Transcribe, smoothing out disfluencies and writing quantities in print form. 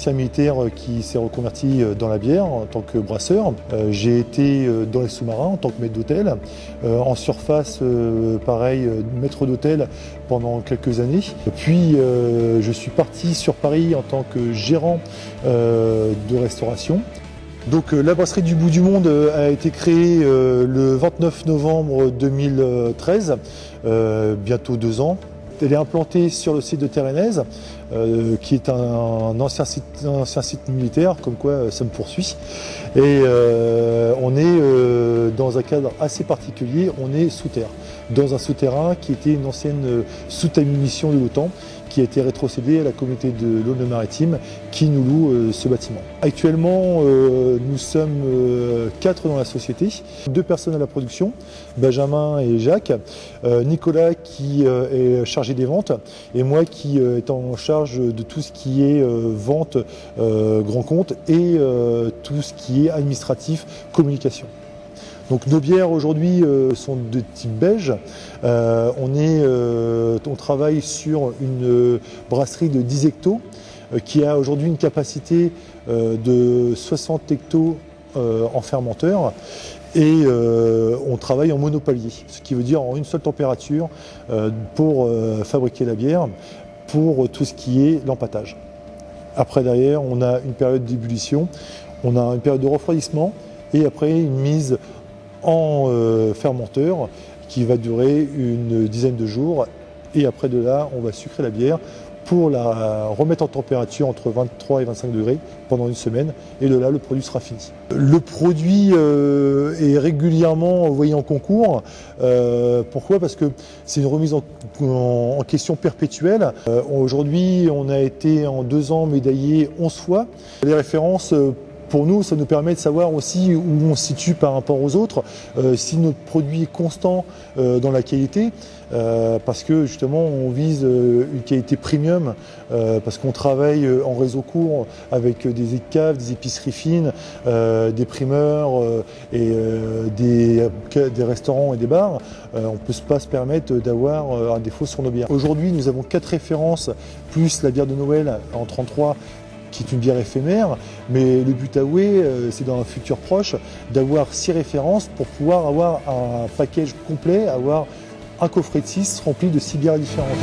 ancien militaire qui s'est reconverti dans la bière en tant que brasseur. J'ai été dans les sous-marins en tant que maître d'hôtel. En surface, pareil, maître d'hôtel pendant quelques années. Puis je suis parti sur Paris en tant que gérant de restauration. Donc la brasserie du Bout du Monde a été créée le 29 novembre 2013, bientôt 2 ans. Elle est implantée sur le site de Terrenez, qui est un ancien site militaire, comme quoi ça me poursuit. Et on est dans un cadre assez particulier, on est sous terre, dans un souterrain qui était une ancienne soute à munitions de l'OTAN, qui a été rétrocédé à la communauté de l'Aulne-Maritime qui nous loue ce bâtiment. Actuellement, nous sommes 4 dans la société, 2 personnes à la production, Benjamin et Jacques, Nicolas qui est chargé des ventes et moi qui est en charge de tout ce qui est vente grand compte et tout ce qui est administratif, communication. Donc nos bières aujourd'hui sont de type belge. On travaille sur une brasserie de 10 hectos qui a aujourd'hui une capacité de 60 hectos en fermenteur. Et on travaille en monopalier, ce qui veut dire en une seule température pour fabriquer la bière, pour tout ce qui est l'empâtage. Après derrière, on a une période d'ébullition, on a une période de refroidissement et après une mise en fermenteur qui va durer une dizaine de jours et après de là on va sucrer la bière pour la remettre en température entre 23 et 25 degrés pendant une semaine et de là le produit sera fini. Le produit est régulièrement envoyé en concours. Pourquoi? Parce que c'est une remise en question perpétuelle. Aujourd'hui on a été en 2 ans médaillé 11 fois. Les références pour nous, ça nous permet de savoir aussi où on se situe par rapport aux autres, si notre produit est constant dans la qualité, parce que justement on vise une qualité premium, parce qu'on travaille en réseau court avec des caves, des épiceries fines, des primeurs et des restaurants et des bars. On ne peut pas se permettre d'avoir un défaut sur nos bières. Aujourd'hui, nous avons 4 références, plus la bière de Noël en 33, qui est une bière éphémère, mais le but avoué, c'est dans un futur proche d'avoir 6 références pour pouvoir avoir un package complet, avoir un coffret de 6 rempli de 6 bières différentes.